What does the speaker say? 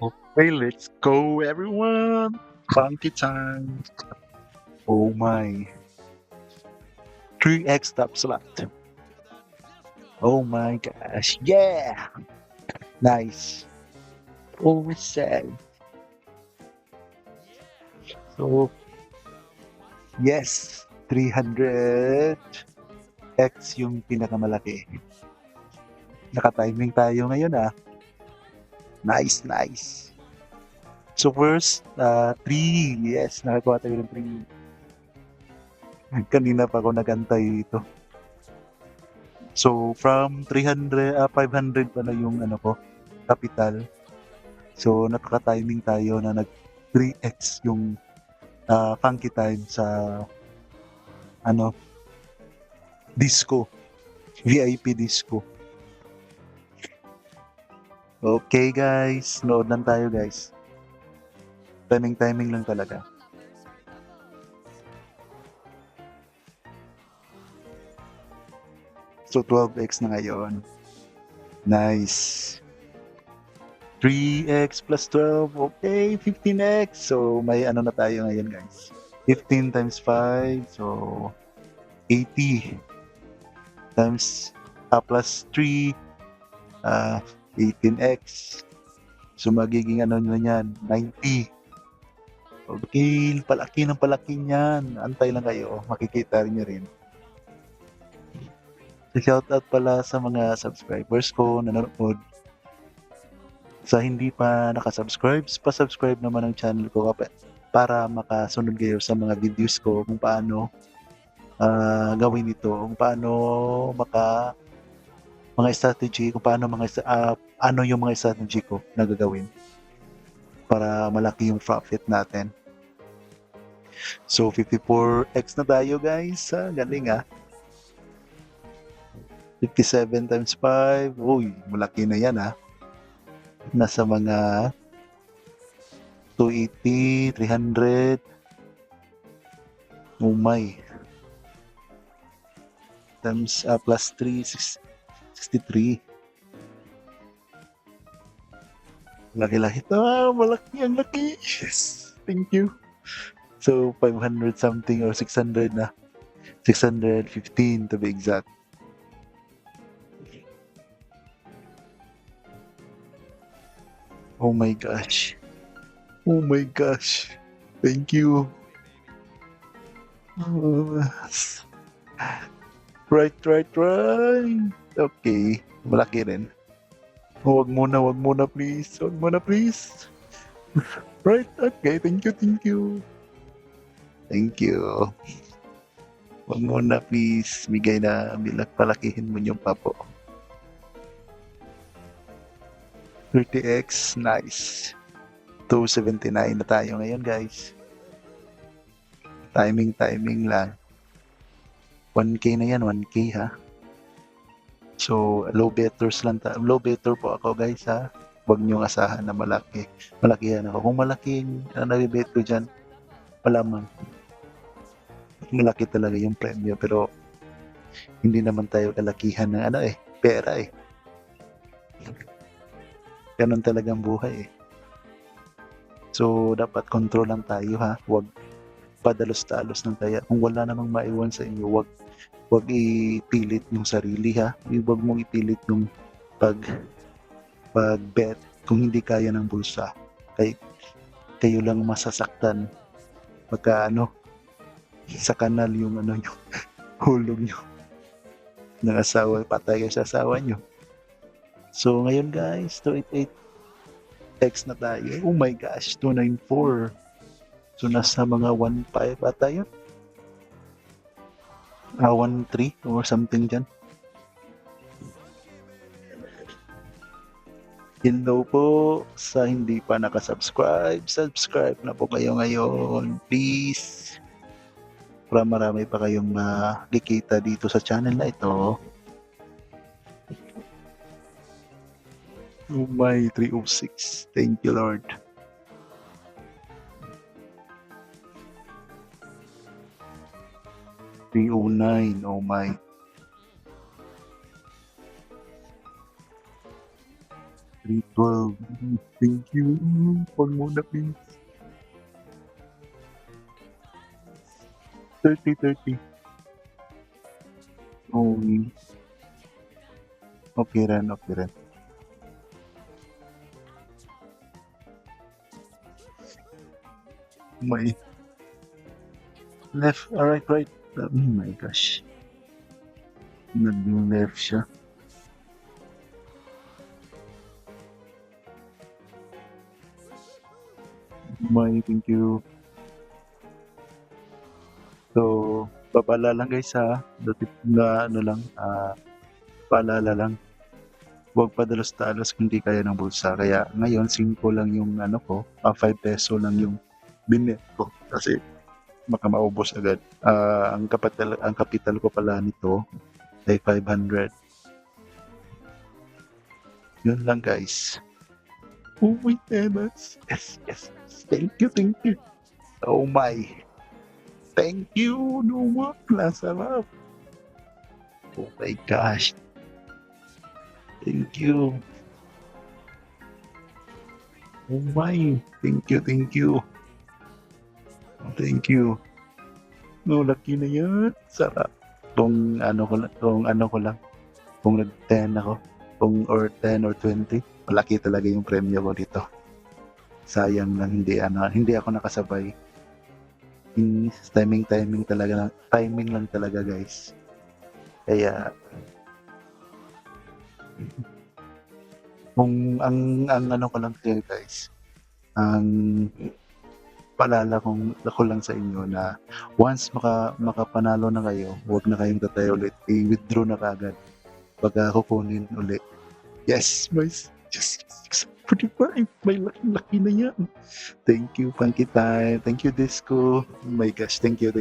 Okay, let's go, everyone. Funky time. Oh my. 3x top slot. Oh my gosh. Yeah. Nice. Oh, sad. So, yes. 300x yung pinakamalaki. Naka-timing tayo ngayon ah. Nice, nice. So first, 3. Yes, nakakuha tayo ng 3. Kanina pa ako nagantay ito. So from 300, 500 pala yung ano ko, capital. So nakaka-timing tayo na nag 3x yung funky time sa ano, disco, VIP disco. Okay guys, nood lang tayo guys. Timing lang talaga. So 12x na ngayon. Nice. 3x plus 12, okay, 15x. So may ano na tayo ngayon guys. 15 times 5, so 80 times plus 3, 18x. So magiging ano na yan, 90. Okay, palaki ng palaki niyan. Antay lang kayo, makikita nyo rin. So shoutout pala sa mga subscribers ko na nanonood. Sa hindi pa nakasubscribe, pa-subscribe naman ang channel ko para makasunod kayo sa mga videos ko kung paano gawin ito, kung paano mga strategy, kung paano ano yung mga strategy ko na gagawin para malaki yung profit natin. So 54x na tayo guys, galing 57 times 5, uy, malaki na yan nasa mga 280, 300, oh my, times plus 3, 63. Laki-laki ito. Malaki. Ang laki. Yes. Thank you. So, 500 something or 600 na. 615 to be exact. Oh my gosh. Oh my gosh. Thank you. Right. Okay. Malaki rin. Huwag muna please. Huwag muna please. Right. Okay. Thank you. Thank you. Huwag muna please. Bigay na palakihin mo yung papo. 30x. Nice. 279 na tayo ngayon guys. Timing lang. 1k na yan. 1k ha. So, low bettors lang low better po ako guys ha. Huwag niyong asahan na malaki. Malaki yan ako. Kung malaking nabibet ko dyan, malamang. Malaki talaga yung premyo. Pero, hindi naman tayo kalakihan ng pera Ganon talagang buhay So, dapat control lang tayo ha. Huwag padalos-talos ng taya. Kung wala namang maiwan sa inyo, huwag ipilit yung sarili ha. Huwag mong ipilit yung pag-bet kung hindi kaya ng bulsa. Kayo lang masasaktan pagka sa kanal yung yung hulog nyo ng asawa, patay kayo sa asawa nyo. So ngayon guys, 288x na tayo. Oh my gosh, 294. So nasa mga 1.5 ata yun. 1.3 or something dyan. Hello po sa hindi pa nakasubscribe. Subscribe na po kayo ngayon. Please. Para marami pa kayong makikita dito sa channel na ito. Oh my, 306. Thank you, Lord. 309. Oh my. 312. Thank you. Huwag muna please. 30. Okay rin, okay rin. May left, right. Oh my gosh. Nag-left siya. Thank you. So, babala lang guys ha. Na ano lang, paalala lang. Huwag padalos-dalos kung di kaya ng bulsa. Kaya ngayon, 5 lang yung ano ko, 5 peso lang yung binet ko. Kasi baka maubos agad. Ang kapital ko pala nito ay 500. Yun lang guys. Oh my goodness. Yes. Thank you. Oh my. Thank you, Numa. Nasarap. Oh my gosh. Thank you. Oh my. Thank you. Thank you. No, lucky na yan. Sarap. Kung ano ko lang. Kung nag-10 ako. Or 10 or 20. Malaki talaga yung premyo ko dito. Sayang lang hindi ako nakasabay. Timing lang talaga guys. Kaya kung ang ano ko lang kayo guys, ang paalala ko lang sa inyo na once makapanalo na kayo, huwag na kayong tatay ulit, i-withdraw na kaagad pagka kukunin ulit. Yes, boys. Yes. 45. May laki na yan. Thank you, Punky Time. Thank you, Disco. Oh my gosh, thank you.